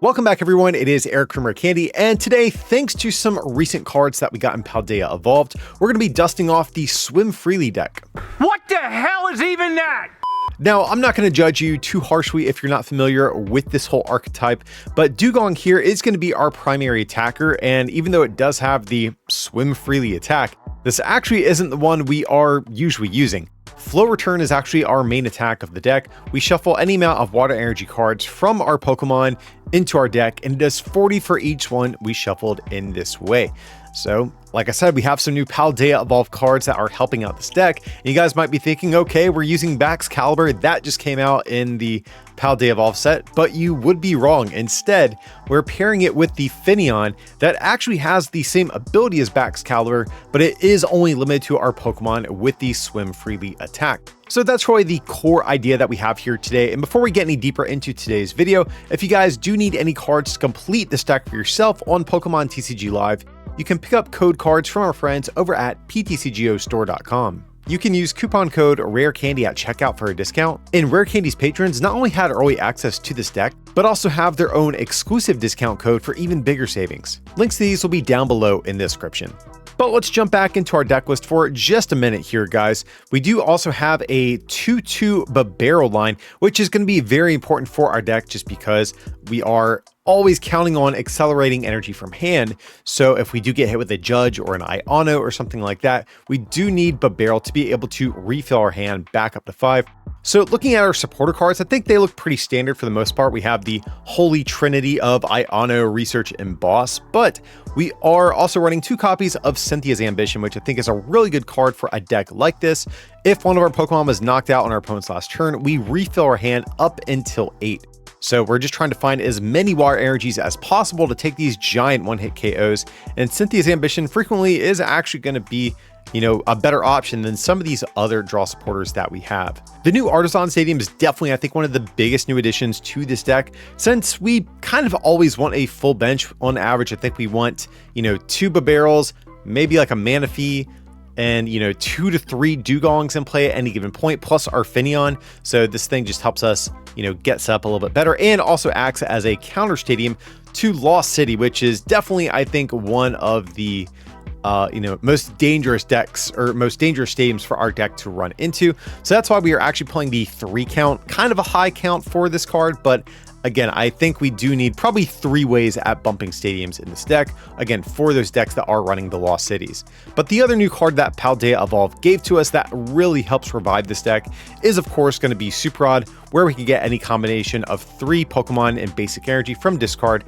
Welcome back, everyone. It is Eric from Rare Candy, and today, thanks to some recent cards that we got in Paldea Evolved, we're going to be dusting off the Swim Freely deck. What the hell is even that? Now, I'm not going to judge you too harshly if you're not familiar with this whole archetype, but Dugong here is going to be our primary attacker, and even though it does have the Swim Freely attack, this actually isn't the one we are usually using. Flow Return is actually our main attack of the deck. We shuffle any amount of water energy cards from our Pokemon into our deck, and it does 40 for each one we shuffled in this way. So, like I said, we have some new Paldea Evolved cards that are helping out this deck. And you guys might be thinking, okay, we're using Baxcalibur. That just came out in the Paldea Evolved set, but you would be wrong. Instead, we're pairing it with the Finneon that actually has the same ability as Baxcalibur, but it is only limited to our Pokemon with the Swim Freely attack. So that's really the core idea that we have here today. And before we get any deeper into today's video, if you guys do need any cards to complete this deck for yourself on Pokemon TCG Live, you can pick up code cards from our friends over at PTCGOstore.com. You can use coupon code RARECANDY at checkout for a discount. And Rare Candy's patrons not only had early access to this deck, but also have their own exclusive discount code for even bigger savings. Links to these will be down below in the description. But let's jump back into our deck list for just a minute here, guys. We do also have a 2/2 Burrell line, which is going to be very important for our deck just because we are always counting on accelerating energy from hand. So if we do get hit with a Judge or an Iono or something like that, we do need Burrell to be able to refill our hand back up to 5. So looking at our supporter cards, I think they look pretty standard for the most part. We have the holy trinity of Iono, Research, and Boss, but we are also running 2 copies of Cynthia's Ambition, which I think is a really good card for a deck like this. If one of our Pokemon was knocked out on our opponent's last turn, we refill our hand up until 8. So we're just trying to find as many water energies as possible to take these giant one-hit KOs. And Cynthia's Ambition frequently is actually going to be, a better option than some of these other draw supporters that we have. The new Artisan Stadium is definitely, I think, one of the biggest new additions to this deck, since we kind of always want a full bench. On average, I think we want, 2 Burrells, maybe like a Manaphy, and 2 to 3 Dugongs in play at any given point, plus our Finneon. So this thing just helps us, get set up a little bit better, and also acts as a counter stadium to Lost City, which is definitely, I think, one of the most dangerous decks or most dangerous stadiums for our deck to run into. So that's why we are actually playing the 3 count, kind of a high count for this card. But again, I think we do need probably 3 ways at bumping stadiums in this deck, again, for those decks that are running the Lost Cities. But the other new card that Paldea Evolved gave to us that really helps revive this deck is, of course, going to be Super Rod, where we can get any combination of 3 Pokemon and basic energy from discard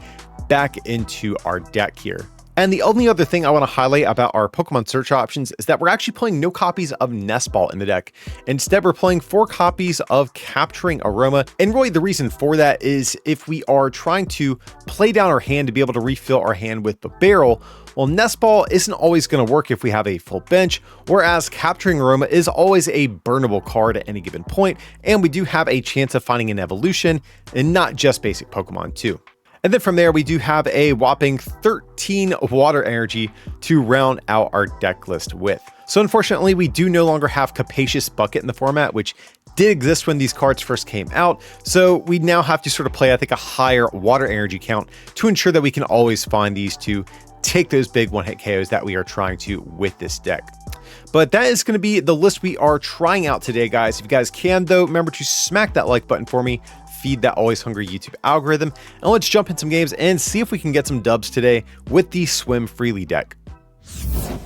back into our deck here. And the only other thing I want to highlight about our Pokemon search options is that we're actually playing no copies of Nest Ball in the deck. Instead, we're playing 4 copies of Capturing Aroma. And really the reason for that is if we are trying to play down our hand to be able to refill our hand with the barrel, well, Nest Ball isn't always going to work if we have a full bench, whereas Capturing Aroma is always a burnable card at any given point, and we do have a chance of finding an evolution, and not just basic Pokemon too. And then from there, we do have a whopping 13 water energy to round out our deck list with. So unfortunately, we do no longer have Capacious Bucket in the format, which did exist when these cards first came out. So we now have to sort of play, I think, a higher water energy count to ensure that we can always find these to take those big one-hit KOs that we are trying to with this deck. But that is going to be the list we are trying out today, guys. If you guys can, though, remember to smack that like button for me. Feed that always hungry YouTube algorithm, and let's jump in some games and see if we can get some dubs today with the Swim Freely deck. All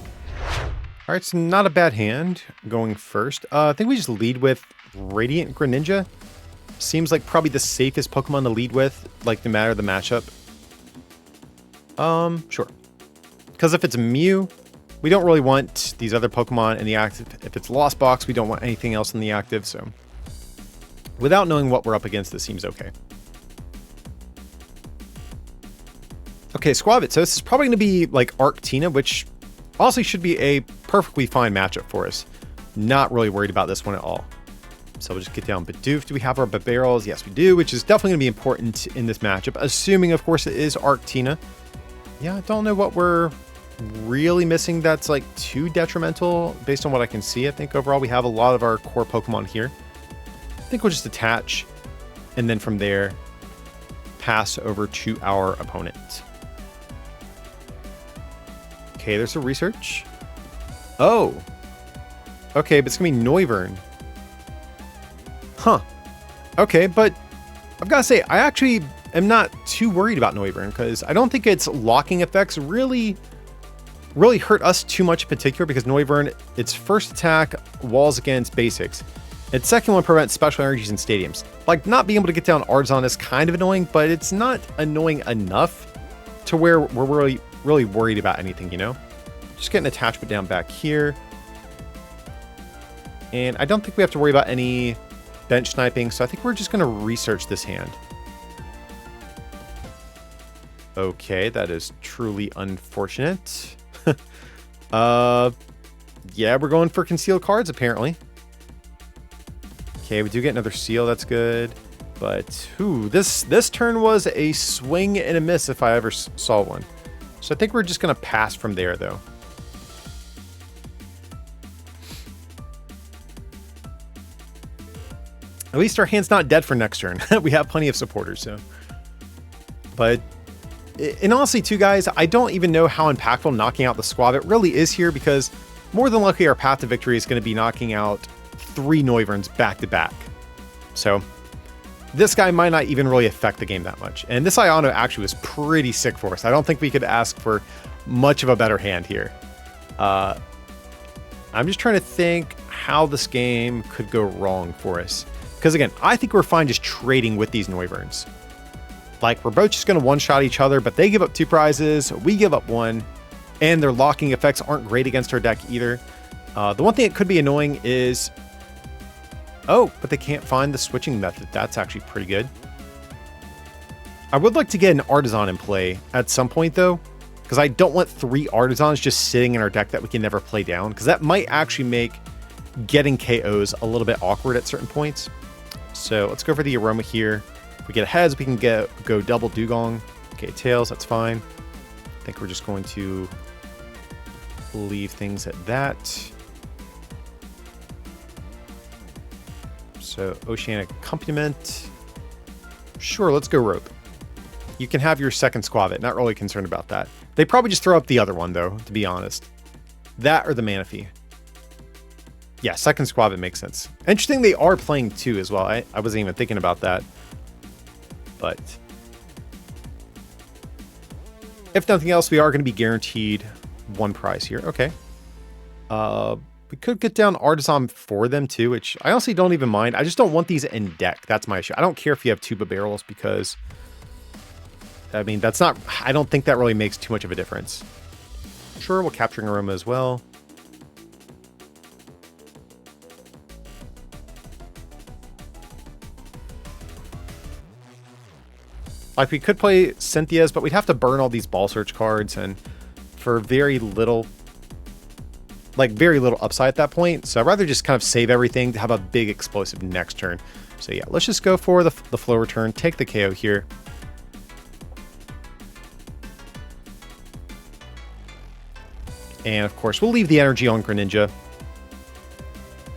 right, it's not a bad hand going first. I think we just lead with Radiant Greninja. Seems like probably the safest Pokemon to lead with, like no matter the matchup. Sure. Because if it's Mew, we don't really want these other Pokemon in the active. If it's Lost Box, we don't want anything else in the active, so without knowing what we're up against, this seems okay. Okay, Squavit. So this is probably going to be like Arctina, which honestly should be a perfectly fine matchup for us. Not really worried about this one at all. So we'll just get down Bidoof. Do we have our Barrels? Yes, we do, which is definitely going to be important in this matchup, assuming, of course, it is Arctina. Yeah, I don't know what we're really missing that's like too detrimental based on what I can see. I think overall we have a lot of our core Pokemon here. I think we'll just attach, and then from there, pass over to our opponent. Okay, there's a research. Oh. Okay, but it's going to be Noivern. Huh. Okay, but I've got to say, I actually am not too worried about Noivern because I don't think its locking effects really hurt us too much in particular because Noivern, its first attack walls against basics. Its second one prevents special energies in stadiums. Like, not being able to get down Artisan is kind of annoying, but it's not annoying enough to where we're really worried about anything, you know? Just get an attachment down back here. And I don't think we have to worry about any bench sniping, so I think we're just going to research this hand. Okay, that is truly unfortunate. Yeah, we're going for concealed cards, apparently. Okay, we do get another seal, that's good. But, ooh, this turn was a swing and a miss if I ever saw one. So I think we're just going to pass from there, though. At least our hand's not dead for next turn. We have plenty of supporters, so. But, and honestly, too, guys, I don't even know how impactful knocking out the squab it really is here because more than likely our path to victory is going to be knocking out 3 Noiverns back to back. So, this guy might not even really affect the game that much. And this Iono actually was pretty sick for us. I don't think we could ask for much of a better hand here. I'm just trying to think how this game could go wrong for us. Because again, I think we're fine just trading with these Noiverns. Like, we're both just going to one-shot each other, but they give up 2 prizes, we give up 1, and their locking effects aren't great against our deck either. The one thing that could be annoying is... Oh, but they can't find the switching method. That's actually pretty good. I would like to get an Artisan in play at some point, though, because I don't want 3 Artisans just sitting in our deck that we can never play down, because that might actually make getting KOs a little bit awkward at certain points. So let's go for the Aroma here. If we get heads, we can go double Dugong. Okay, tails, that's fine. I think we're just going to leave things at that. So Oceanic Accompaniment. Sure, let's go Rope. You can have your second Squavit. Not really concerned about that. They probably just throw up the other one, though, to be honest. That or the Manaphy. Yeah, second Squavit makes sense. Interesting, they are playing 2 as well. I wasn't even thinking about that. But if nothing else, we are going to be guaranteed 1 prize here. Okay. We could get down Artisan for them too, which I honestly don't even mind. I just don't want these in deck. That's my issue. I don't care if you have tuba barrels because, I mean, that's not, I don't think that really makes too much of a difference. Sure, we'll Capturing Aroma as well. Like, we could play Cynthia's, but we'd have to burn all these Ball Search cards, and for very little upside at that point. So I'd rather just kind of save everything to have a big explosive next turn. So yeah, let's just go for the flow return, take the KO here. And of course, we'll leave the energy on Greninja.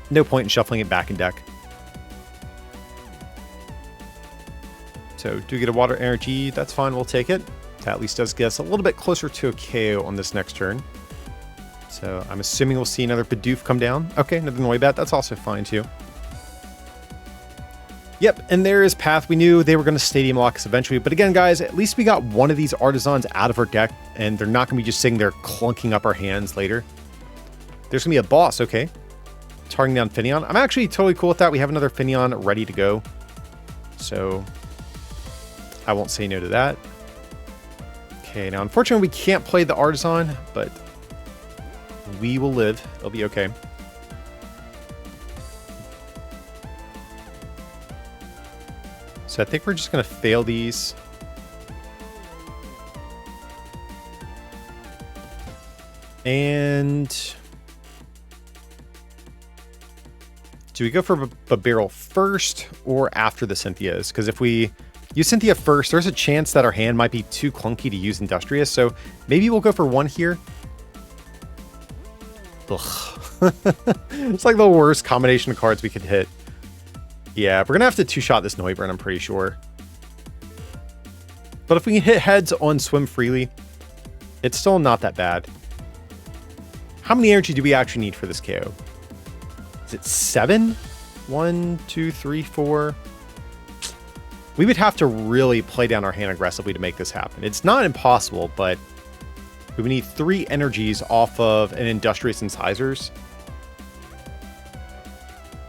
No point in shuffling it back in deck. So do get a water energy, that's fine, we'll take it. That at least does get us a little bit closer to a KO on this next turn. So I'm assuming we'll see another Bidoof come down. Okay, another Noibat, that's also fine too. Yep, and there is Path. We knew they were going to Stadium Lock us eventually, but again, guys, at least we got one of these Artisans out of our deck, and they're not going to be just sitting there clunking up our hands later. There's going to be a boss, okay. Targeting down Finneon. I'm actually totally cool with that. We have another Finneon ready to go. So I won't say no to that. Okay, now unfortunately we can't play the Artisan, but we will live. It'll be okay. So I think we're just going to fail these. And do we go for a barrel first or after the Cynthia's? Because if we use Cynthia first, there's a chance that our hand might be too clunky to use Industrious. So maybe we'll go for 1 here. Ugh. It's like the worst combination of cards we could hit. Yeah, we're going to have to 2-shot this Noivern, I'm pretty sure. But if we can hit heads on Swim Freely, it's still not that bad. How many energy do we actually need for this KO? Is it 7? 1, 2, 3, 4. We would have to really play down our hand aggressively to make this happen. It's not impossible, but we would need 3 energies off of an Industrious Incisors.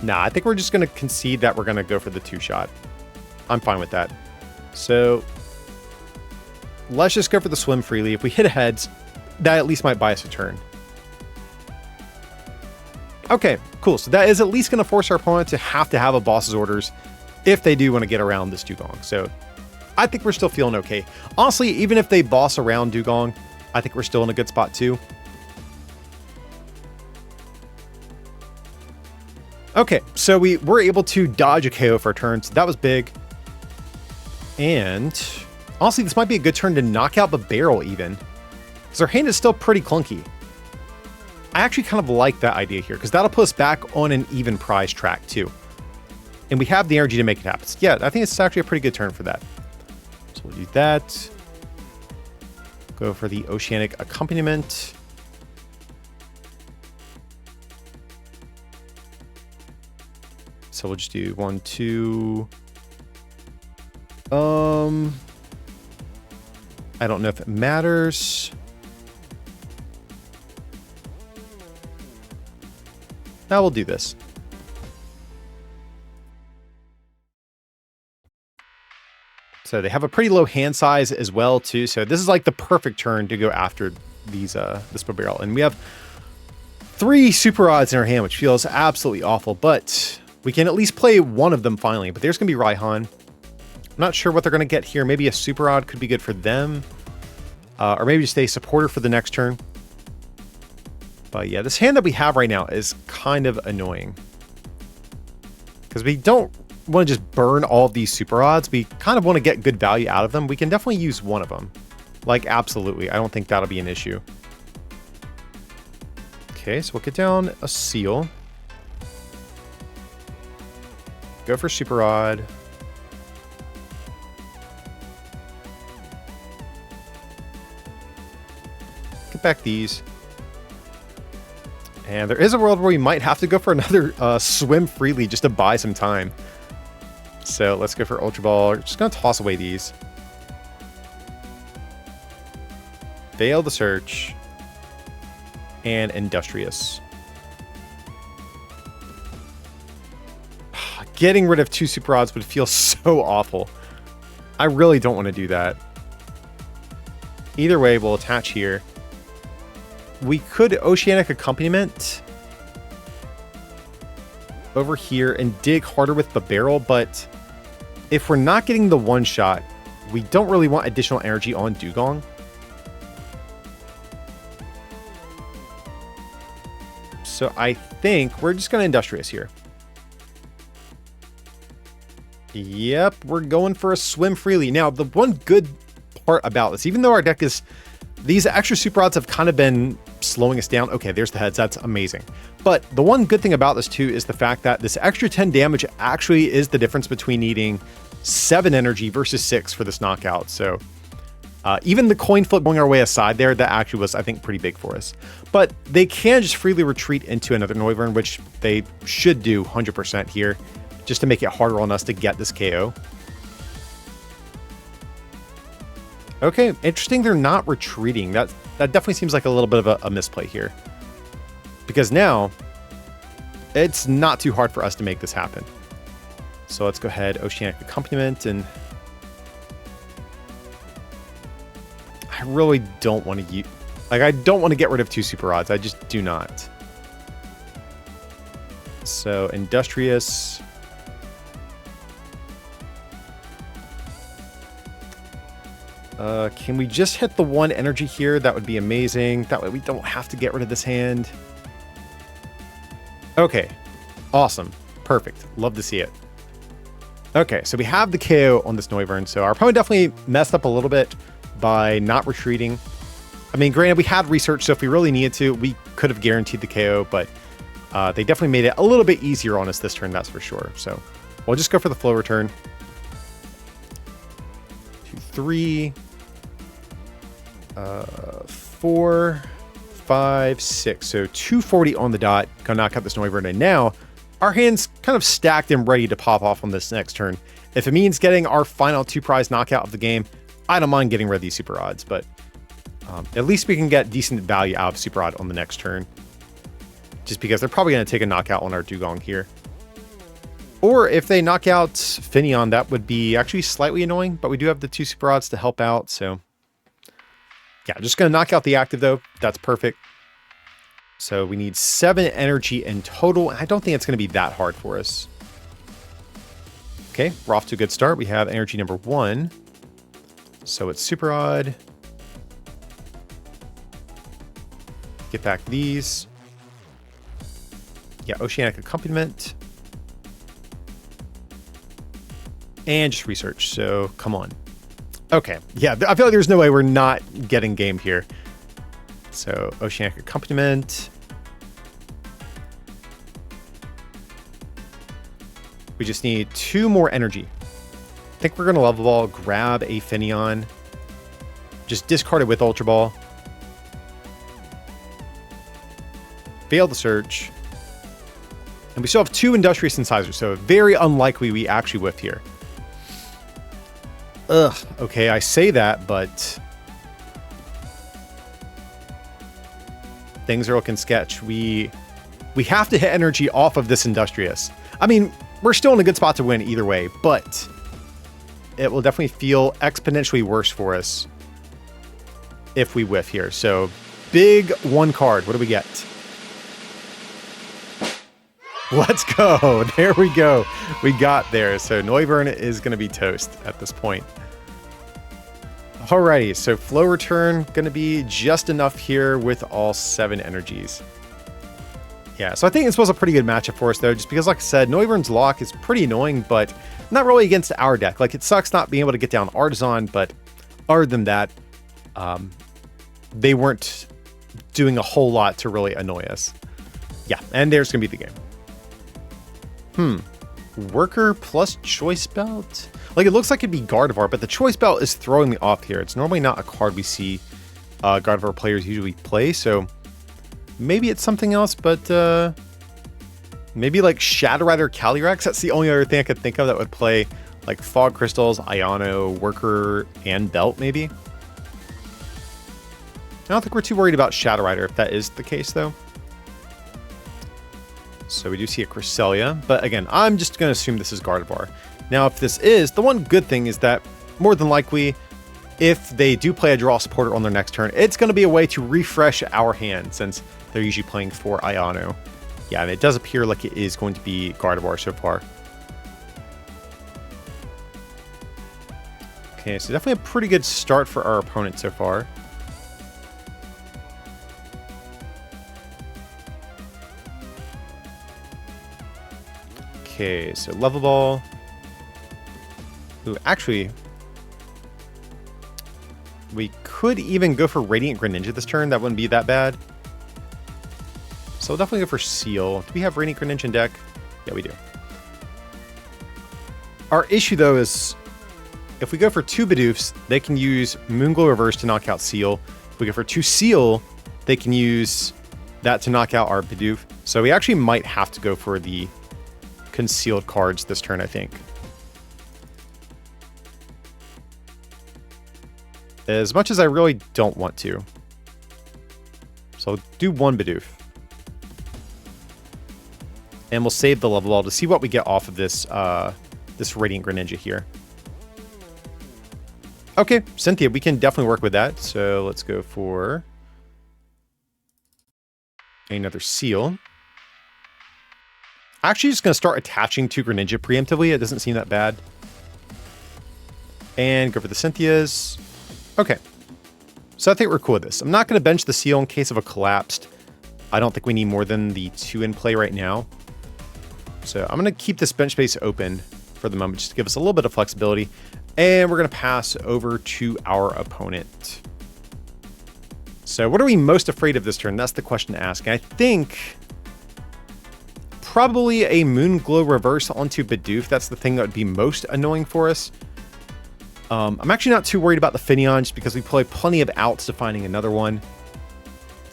Nah, I think we're just going to concede that we're going to go for the 2-shot. I'm fine with that. So let's just go for the Swim Freely. If we hit a heads, that at least might buy us a turn. Okay, cool. So that is at least going to force our opponent to have a boss's orders if they do want to get around this Dugong. So I think we're still feeling okay. Honestly, even if they boss around Dugong, I think we're still in a good spot too. Okay, so we were able to dodge a KO for a turn, so that was big. And honestly, this might be a good turn to knock out the barrel even, because our hand is still pretty clunky. I actually kind of like that idea here, because that'll put us back on an even prize track too. And we have the energy to make it happen. So yeah, I think it's actually a pretty good turn for that. So we'll do that. Go for the Oceanic Accompaniment. So we'll just do 1, 2. I don't know if it matters. Now we'll do this. So they have a pretty low hand size as well too. So this is like the perfect turn to go after these this barrel. And we have 3 super odds in our hand, which feels absolutely awful, but we can at least play one of them finally. But there's gonna be Raihan. I'm not sure what they're gonna get here. Maybe a super odd could be good for them. Or maybe just a supporter for the next turn. But yeah, this hand that we have right now is kind of annoying, because we don't want to just burn all of these super odds. We kind of want to get good value out of them. We can definitely use one of them. Like, absolutely. I don't think that'll be an issue. Okay, so we'll get down a seal. Go for super odd. Get back these. And there is a world where we might have to go for another Swim Freely just to buy some time. So let's go for Ultra Ball. We're just going to toss away these. Fail the Search. And Industrious. Getting rid of 2 super odds would feel so awful. I really don't want to do that. Either way, we'll attach here. We could Oceanic Accompaniment over here and dig harder with the barrel, but if we're not getting the 1-shot, we don't really want additional energy on Dugong. So I think we're just going to Industrious here. Yep, we're going for a Swim Freely. Now, the one good part about this, even though our deck is... These extra super odds have kind of been slowing us down. Okay, there's the heads. That's amazing. But the one good thing about this too is the fact that this extra 10 damage actually is the difference between needing 7 energy versus 6 for this knockout. So even the coin flip going our way aside there, that actually was, I think, pretty big for us. But they can just freely retreat into another Noivern, which they should do 100% here, just to make it harder on us to get this KO. Okay, interesting they're not retreating. That definitely seems like a little bit of a misplay here. Because now, it's not too hard for us to make this happen. So let's go ahead, Oceanic Accompaniment, and... I really don't want to use... Like, I don't want to get rid of 2 super odds. I just do not. So, Industrious... Can we just hit the 1 energy here? That would be amazing. That way we don't have to get rid of this hand. Okay. Awesome. Perfect. Love to see it. Okay, so we have the KO on this Noivern. So our opponent definitely messed up a little bit by not retreating. I mean, granted, we had research, so if we really needed to, we could have guaranteed the KO, but they definitely made it a little bit easier on us this turn, that's for sure. So we'll just go for the flow return. 2, 3, 4, 5, 6. So 240 on the dot. Gonna knock out this Noivern. And now our hand's kind of stacked and ready to pop off on this next turn. If it means getting our final 2-prize knockout of the game, I don't mind getting rid of these super odds, but at least we can get decent value out of super odd on the next turn. Just because they're probably going to take a knockout on our Dugong here. Or if they knock out Finneon, that would be actually slightly annoying, but we do have the 2 super odds to help out, so... Yeah, just going to knock out the active, though. That's perfect. So we need 7 energy in total. I don't think it's going to be that hard for us. Okay, we're off to a good start. We have energy number 1. So it's super odd. Get back these. Yeah, Oceanic Accompaniment. And just research, so come on. Okay, yeah, I feel like there's no way we're not getting gamed here. So, Oceanic Accompaniment. We just need 2 more energy. I think we're going to level ball, grab a Finneon. Just discard it with Ultra Ball. Fail the search. And we still have 2 Industrious Incisors, so very unlikely we actually whiff here. Ugh, okay, I say that, but... things are looking sketch. We have to hit energy off of this Industrious. I mean, we're still in a good spot to win either way, but... it will definitely feel exponentially worse for us if we whiff here. So, big 1 card. What do we get? Let's go. There we go. We got there. So Noivern is going to be toast at this point. Alrighty. So flow return going to be just enough here with all 7 energies. Yeah. So I think this was a pretty good matchup for us though, just because like I said, Noivern's lock is pretty annoying, but not really against our deck. Like it sucks not being able to get down Artisan, but other than that, they weren't doing a whole lot to really annoy us. Yeah. And there's going to be the game. Worker plus Choice Belt? Like, it looks like it'd be Gardevoir, but the Choice Belt is throwing me off here. It's normally not a card we see Gardevoir players usually play, so maybe it's something else, but maybe like Shadow Rider Calyrex? That's the only other thing I could think of that would play like Fog Crystals, Iono, Worker, and Belt, maybe? I don't think we're too worried about Shadow Rider if that is the case, though. So we do see a Cresselia, but again, I'm just going to assume this is Gardevoir. Now, if this is, the one good thing is that more than likely, if they do play a draw supporter on their next turn, it's going to be a way to refresh our hand since they're usually playing for Iono. Yeah, and it does appear like it is going to be Gardevoir so far. Okay, so definitely a pretty good start for our opponent so far. Okay, so level ball. Ooh, actually, we could even go for Radiant Greninja this turn. That wouldn't be that bad. So we'll definitely go for Seal. Do we have Radiant Greninja in deck? Yeah, we do. Our issue, though, is if we go for 2 Bidoofs, they can use Moonglow Reverse to knock out Seal. If we go for 2 Seal, they can use that to knock out our Bidoof. So we actually might have to go for the concealed cards this turn, I think. As much as I really don't want to. So I'll do 1 Bidoof. And we'll save the level ball to see what we get off of this this Radiant Greninja here. Okay, Cynthia, we can definitely work with that. So let's go for another Seal. Actually, just going to start attaching to Greninja preemptively. It doesn't seem that bad. And go for the Cynthias. Okay. So I think we're cool with this. I'm not going to bench the Seal in case of a collapsed. I don't think we need more than the 2 in play right now. So I'm going to keep this bench space open for the moment just to give us a little bit of flexibility. And we're going to pass over to our opponent. So what are we most afraid of this turn? That's the question to ask. And I think probably a Moonglow Reverse onto Bidoof. That's the thing that would be most annoying for us. I'm actually not too worried about the Finneon just because we play plenty of outs to finding another one.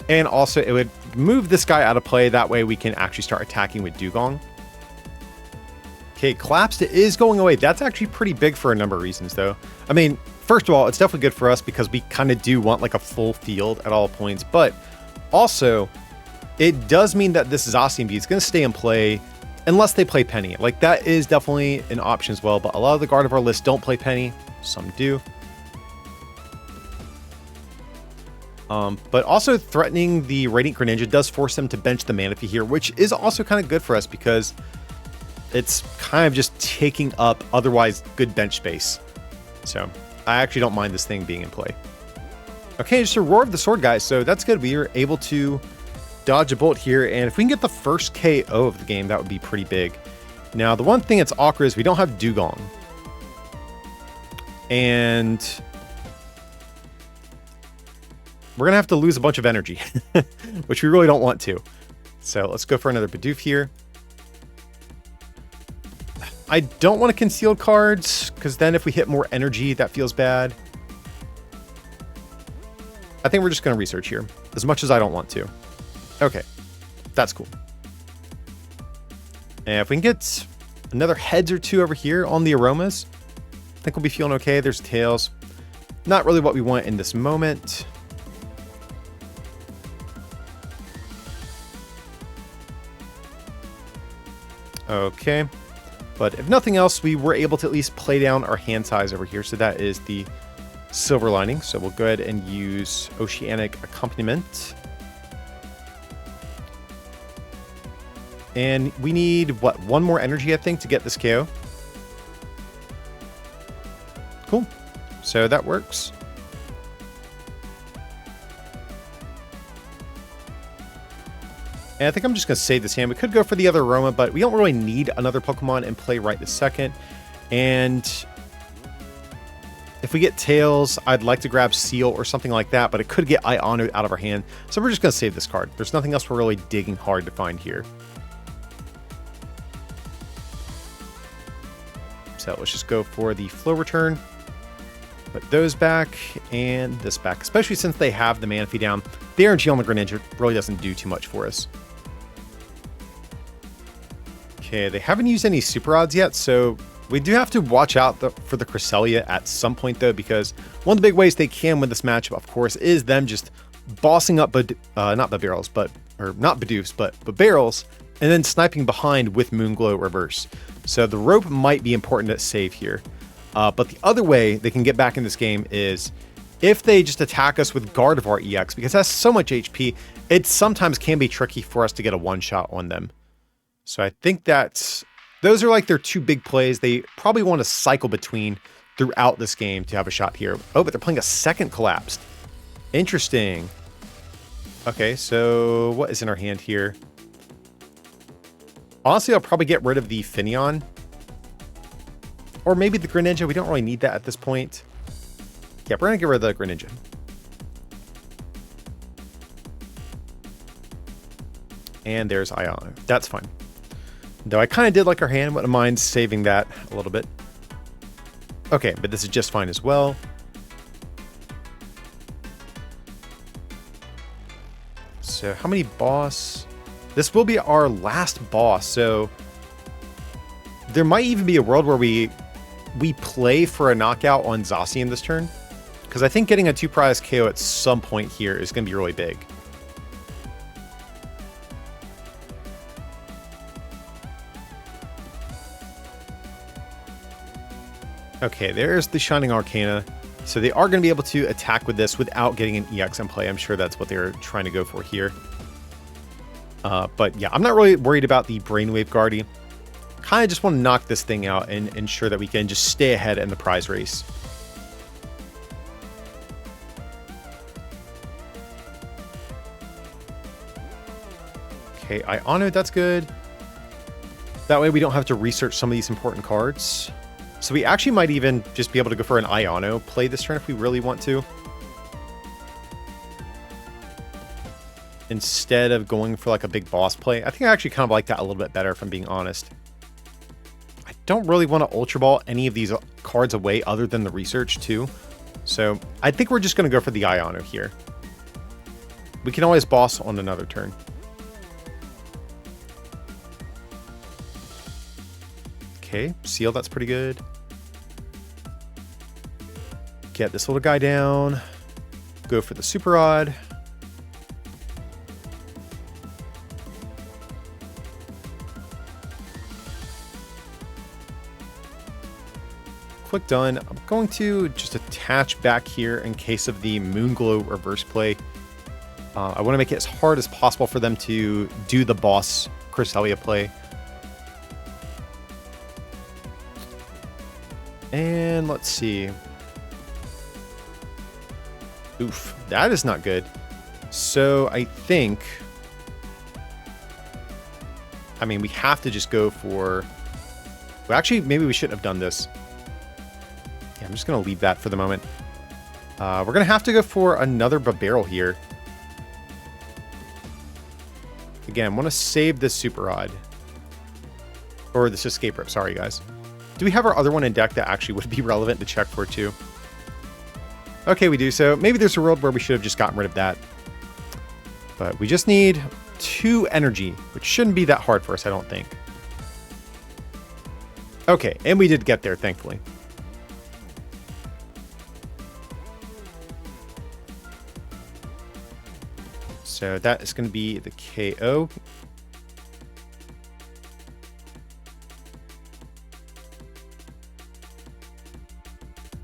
And also it would move this guy out of play. That way we can actually start attacking with Dugong. Okay, Collapsed is going away. That's actually pretty big for a number of reasons though. I mean, first of all, it's definitely good for us because we kind of do want like a full field at all points. But also, it does mean that this Zacian Bee is going to stay in play unless they play Penny. Like that is definitely an option as well. But a lot of the Gardevoir lists don't play Penny. Some do. But also threatening the Radiant Greninja does force them to bench the Manaphy here, which is also kind of good for us because it's kind of just taking up otherwise good bench space. So I actually don't mind this thing being in play. Okay, just a Roar of the Sword, guys. So that's good. We are able to dodge a bullet here. And if we can get the first KO of the game, that would be pretty big. Now, the one thing that's awkward is we don't have Dugong. And we're going to have to lose a bunch of energy, which we really don't want to. So let's go for another Bidoof here. I don't want to conceal cards because then if we hit more energy, that feels bad. I think we're just going to research here as much as I don't want to. Okay, that's cool. And if we can get another heads or two over here on the aromas, I think we'll be feeling okay. There's tails. Not really what we want in this moment. Okay. But if nothing else, we were able to at least play down our hand size over here. So that is the silver lining. So we'll go ahead and use Oceanic Accompaniment. And we need, what, one more energy, I think, to get this KO. Cool. So that works. And I think I'm just going to save this hand. We could go for the other Aroma, but we don't really need another Pokemon in play right this second. And if we get Tails, I'd like to grab Seal or something like that, but it could get Iono out of our hand. So we're just going to save this card. There's nothing else we're really digging hard to find here. So let's just go for the Flow Return. Put those back and this back, especially since they have the Manaphy down. The RNG on the Greninja really doesn't do too much for us. Okay, they haven't used any Super Odds yet, so we do have to watch out for the Cresselia at some point, though, because one of the big ways they can win this matchup, of course, is them just bossing up, not Barrels, or not Bidoofs, but Barrels, and then sniping behind with Moonglow Reverse. So the rope might be important to save here. But the other way they can get back in this game is if they just attack us with Gardevoir EX, because that's so much HP, it sometimes can be tricky for us to get a one-shot on them. So I think those are like their two big plays. They probably want to cycle between throughout this game to have a shot here. Oh, but they're playing a second Collapsed. Interesting. Okay, so what is in our hand here? Honestly, I'll probably get rid of the Finneon. Or maybe the Greninja. We don't really need that at this point. Yeah, we're going to get rid of the Greninja. And there's Iono. That's fine. Though I kind of did like our hand. Wouldn't mind saving that a little bit. Okay, but this is just fine as well. So how many boss? This will be our last boss. So there might even be a world where we play for a knockout on Zacian this turn, because I think getting a 2-prize KO at some point here is going to be really big. Okay, there's the Shining Arcana. So they are going to be able to attack with this without getting an EX in play. I'm sure that's what they're trying to go for here. But yeah, I'm not really worried about the Brainwave Guardy. Kind of just want to knock this thing out and ensure that we can just stay ahead in the prize race. Okay, Iono, that's good. That way we don't have to research some of these important cards. So we actually might even just be able to go for an Iono play this turn if we really want to. Instead of going for like a big boss play. I think I actually kind of like that a little bit better, if I'm being honest. I don't really want to Ultra Ball any of these cards away other than the research too. So I think we're just going to go for the Iono here. We can always boss on another turn. Okay, Seal, that's pretty good. Get this little guy down. Go for the Super Rod. Click done. I'm going to just attach back here in case of the Moonglow reverse play. I want to make it as hard as possible for them to do the boss Cresselia play. And let's see. Oof, that is not good. So I think... I mean, we have to just go for... Well, actually, maybe we shouldn't have done this. Yeah, I'm just going to leave that for the moment. We're going to have to go for another Burrell here. Again, I want to save this Super Rod. Or this Escape Rip, sorry guys. Do we have our other one in deck that actually would be relevant to check for too? Okay, we do. So maybe there's a world where we should have just gotten rid of that. But we just need 2 energy, which shouldn't be that hard for us, I don't think. Okay, and we did get there, thankfully. So that is going to be the KO.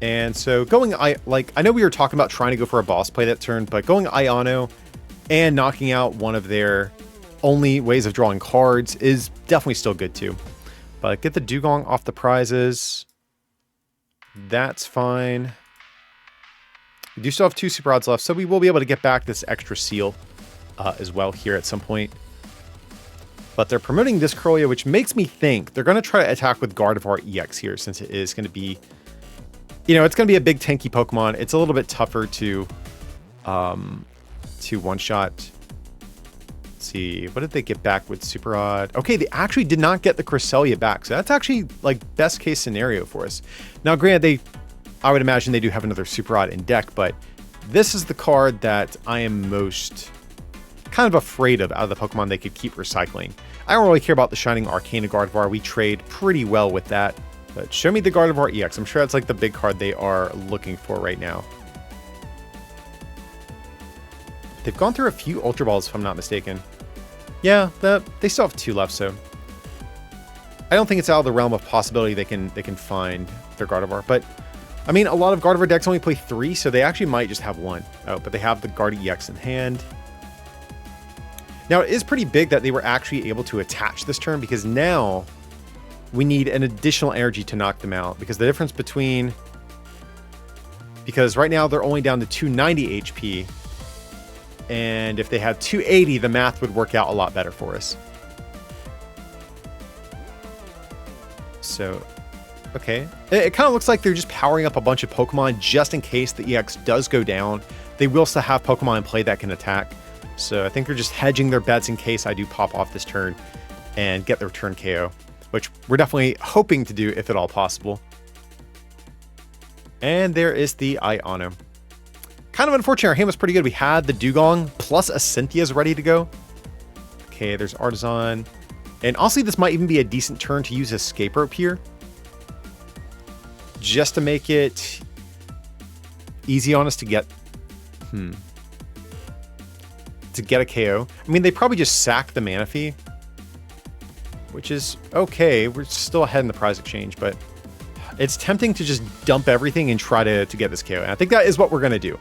And so going, I know we were talking about trying to go for a boss play that turn, but going Iono and knocking out one of their only ways of drawing cards is definitely still good too. But get the Dugong off the prizes. That's fine. We do still have 2 Super Rods left, so we will be able to get back this extra seal as well here at some point. But they're promoting this Corollia, which makes me think they're going to try to attack with Gardevoir EX here, since it is going to be, you know, it's going to be a big tanky Pokemon. It's a little bit tougher to one-shot. Let's see, what did they get back with Super Rod? Okay, they actually did not get the Cresselia back, so that's actually like best case scenario for us. Now, granted, I would imagine they do have another Super Rod in deck, but this is the card that I am most kind of afraid of out of the Pokemon they could keep recycling. I don't really care about the Shining Arcana Gardevoir. We trade pretty well with that. But show me the Gardevoir EX. I'm sure that's like the big card they are looking for right now. They've gone through a few Ultra Balls, if I'm not mistaken. Yeah, they still have 2 left, so I don't think it's out of the realm of possibility they can find their Gardevoir. But I mean, a lot of Gardevoir decks only play 3, so they actually might just have 1. Oh, but they have the Guard EX in hand. Now, it is pretty big that they were actually able to attach this turn, because now we need an additional energy to knock them out. Because the difference between... Because right now they're only down to 290 HP. And if they had 280, the math would work out a lot better for us. So, okay. It kind of looks like they're just powering up a bunch of Pokemon just in case the EX does go down. They will still have Pokemon in play that can attack. So I think they're just hedging their bets in case I do pop off this turn and get the return KO, which we're definitely hoping to do if at all possible. And there is the Iono. Kind of unfortunate, our hand was pretty good. We had the Dugong plus a Cynthia's ready to go. Okay, there's Artisan. And honestly, this might even be a decent turn to use Escape Rope here. Just to make it easy on us to get... to get a KO. I mean, they probably just sack the Manaphy, which is okay. We're still ahead in the prize exchange, but it's tempting to just dump everything and try to get this KO. And I think that is what we're going to do.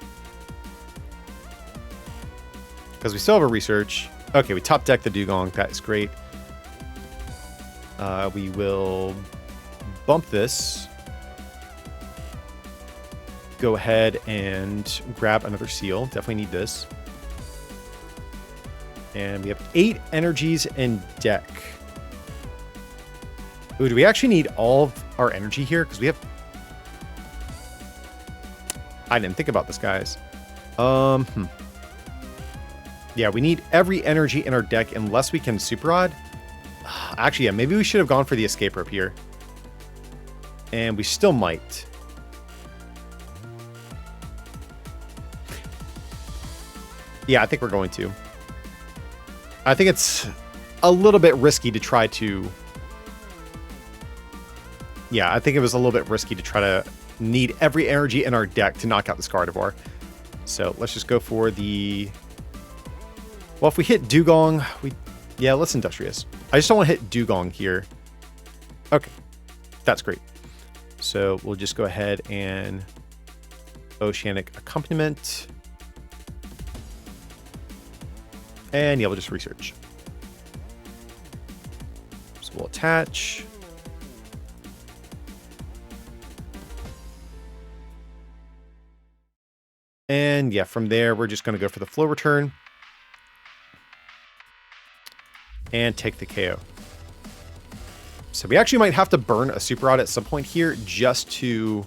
Because we still have a research. Okay, we top deck the Dugong. That is great. We will bump this. Go ahead and grab another seal. Definitely need this. And we have 8 energies in deck. Ooh, do we actually need all of our energy here? Because we have... I didn't think about this, guys. Yeah, we need every energy in our deck unless we can Super Rod. Actually, yeah, maybe we should have gone for the Escape Rope here. And we still might. Yeah, I think we're going to. I think it's a little bit risky to try to... Yeah, I think it was a little bit risky to try to need every energy in our deck to knock out this Gardevoir. So let's just go for the... Well, if we hit Dugong, yeah, let's Industrious. I just don't want to hit Dugong here. Okay, that's great. So we'll just go ahead and Oceanic Accompaniment. And yeah, we'll just research. So we'll attach. And yeah, from there, we're just going to go for the flow return. And take the KO. So we actually might have to burn a Super Rod at some point here just to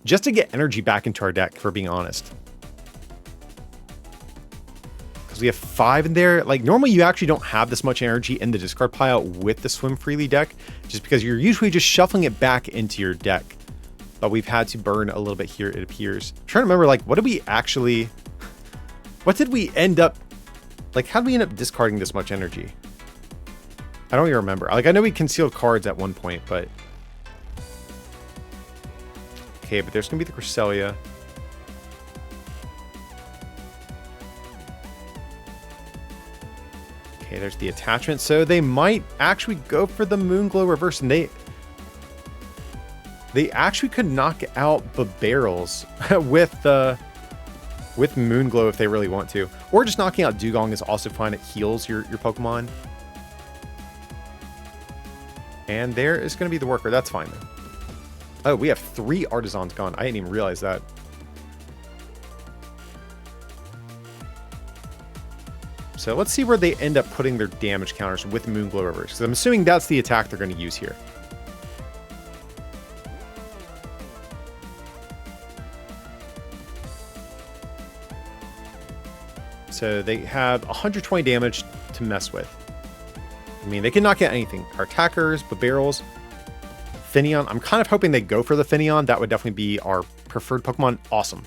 get energy back into our deck, for being honest. Because we have 5 in there. Like, normally you actually don't have this much energy in the discard pile with the Swim Freely deck, just because you're usually just shuffling it back into your deck. But we've had to burn a little bit here, it appears. I'm trying to remember, like, what did we end up, like, how did we end up discarding this much energy? I don't even remember. Like, I know we concealed cards at one point, but... Okay, but there's going to be the Cresselia. Okay, there's the attachment. So they might actually go for the Moonglow Reverse, and they actually could knock out the barrels with Moonglow if they really want to. Or just knocking out Dugong is also fine. It heals your Pokemon. And there is going to be the worker. That's fine, then. Oh, we have 3 Artisans gone. I didn't even realize that. So let's see where they end up putting their damage counters with Moonglow Reverse. Because I'm assuming that's the attack they're going to use here. So they have 120 damage to mess with. I mean, they can knock out anything. Our attackers, barrels, Finneon. I'm kind of hoping they go for the Finneon. That would definitely be our preferred Pokemon. Awesome.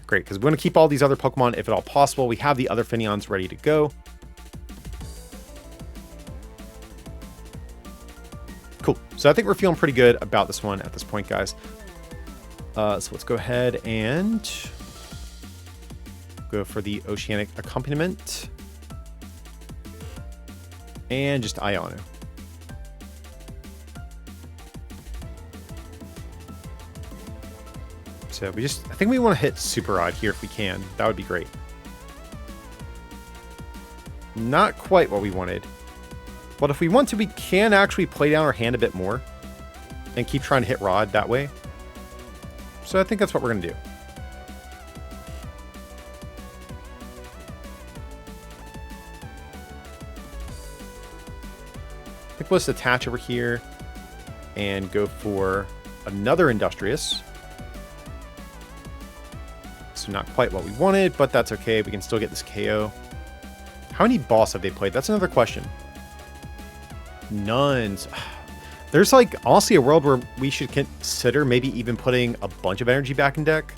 Great, because we want to keep all these other Pokemon if at all possible. We have the other Finneons ready to go. Cool. So I think we're feeling pretty good about this one at this point, guys. So let's go ahead and go for the Oceanic Accompaniment. And just Iono. So I think we want to hit Super Rod here if we can. That would be great. Not quite what we wanted. But if we want to, we can actually play down our hand a bit more and keep trying to hit Rod that way. So I think that's what we're going to do. I think we'll just attach over here and go for another Industrious. So not quite what we wanted, but that's okay. We can still get this KO. How many boss have they played? That's another question. None. There's like honestly a world where we should consider maybe even putting a bunch of energy back in deck.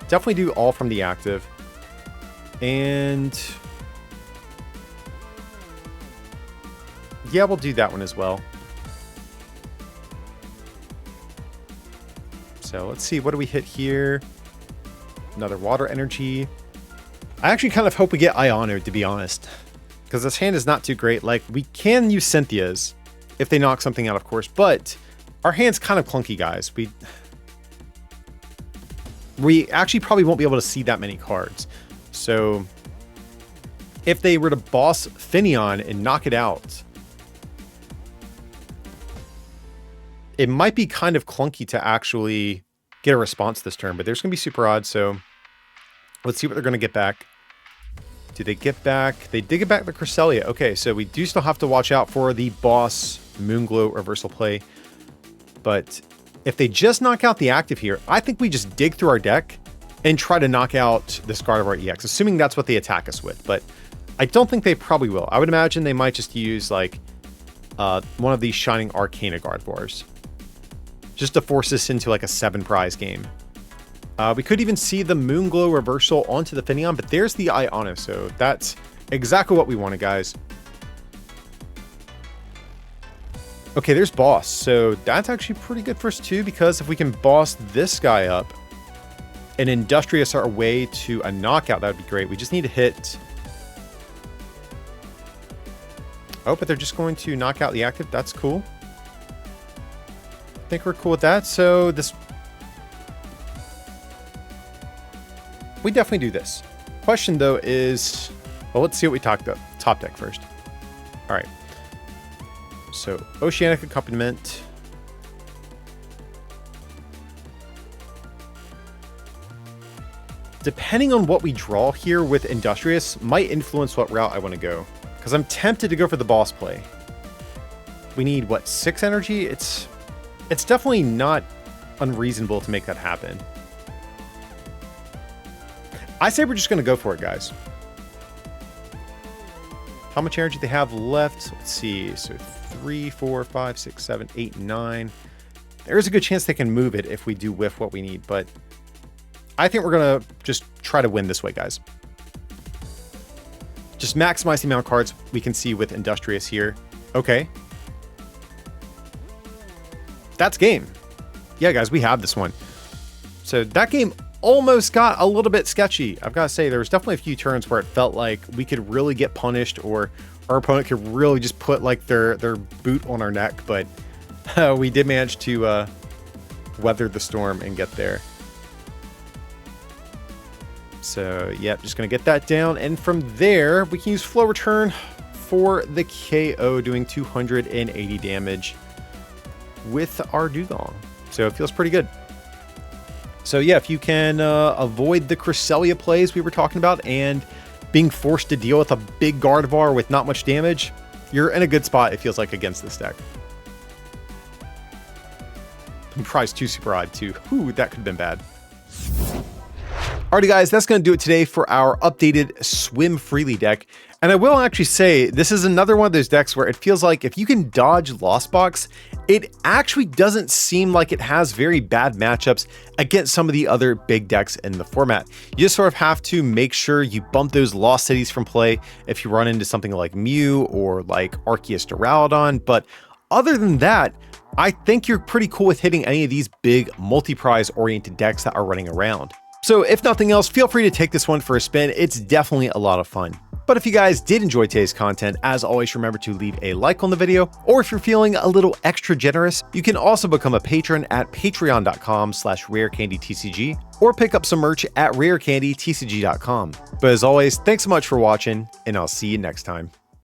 Definitely do all from the active. And yeah, we'll do that one as well. So let's see, what do we hit here? Another water energy. I actually kind of hope we get Iono, to be honest, because this hand is not too great. Like, we can use Cynthia's if they knock something out, of course, but our hand's kind of clunky, guys. We actually probably won't be able to see that many cards. So if they were to boss Finneon and knock it out, it might be kind of clunky to actually get a response this turn, but there's going to be Super Odd, so let's see what they're going to get back. Do they get back? They did get back the Cresselia. Okay, so we do still have to watch out for the boss Moonglow reversal play, but if they just knock out the active here, I think we just dig through our deck and try to knock out this Gardevoir EX, assuming that's what they attack us with. But I don't think they probably will. I would imagine they might just use like one of these Shining Arcana Gardevoirs, just to force us into like a 7 prize game. We could even see the Moonglow reversal onto the Finneon, but there's the Iono, so that's exactly what we wanted, guys. Okay, there's Boss, so that's actually pretty good for us too, because if we can boss this guy up and Industrious our way to a knockout, that would be great. We just need to hit... Oh, but they're just going to knock out the active. That's cool. I think we're cool with that. So this... We definitely do this. Question, though, is... Well, let's see what we talked about. Top deck first. All right. So, Oceanic Accompaniment. Depending on what we draw here with Industrious, might influence what route I want to go. Because I'm tempted to go for the boss play. We need, what, 6 energy? It's definitely not unreasonable to make that happen. I say we're just going to go for it, guys. How much energy they have left? Let's see. So 3, 4, 5, 6, 7, 8, 9. There's a good chance they can move it if we do whiff what we need, but I think we're going to just try to win this way, guys. Just maximize the amount of cards we can see with Industrious here. Okay. That's game. Yeah, guys, we have this one. So that game almost got a little bit sketchy. I've got to say, there was definitely a few turns where it felt like we could really get punished, or our opponent could really just put like their boot on our neck, but we did manage to weather the storm and get there. So, yep, just going to get that down, and from there, we can use Flow Return for the KO, doing 280 damage with our Dugong. So it feels pretty good. So yeah, if you can avoid the Cresselia plays we were talking about and being forced to deal with a big Gardevoir with not much damage, you're in a good spot, it feels like, against this deck. Prize 2 super odd too. Ooh, that could have been bad. Alrighty guys, that's going to do it today for our updated Swim Freely deck. And I will actually say, this is another one of those decks where it feels like if you can dodge Lost Box, it actually doesn't seem like it has very bad matchups against some of the other big decks in the format. You just sort of have to make sure you bump those Lost Cities from play if you run into something like Mew or like Arceus Duraludon. But other than that, I think you're pretty cool with hitting any of these big multi-prize oriented decks that are running around. So if nothing else, feel free to take this one for a spin. It's definitely a lot of fun. But if you guys did enjoy today's content, as always, remember to leave a like on the video, or if you're feeling a little extra generous, you can also become a patron at patreon.com/rarecandytcg, or pick up some merch at rarecandytcg.com. But as always, thanks so much for watching, and I'll see you next time.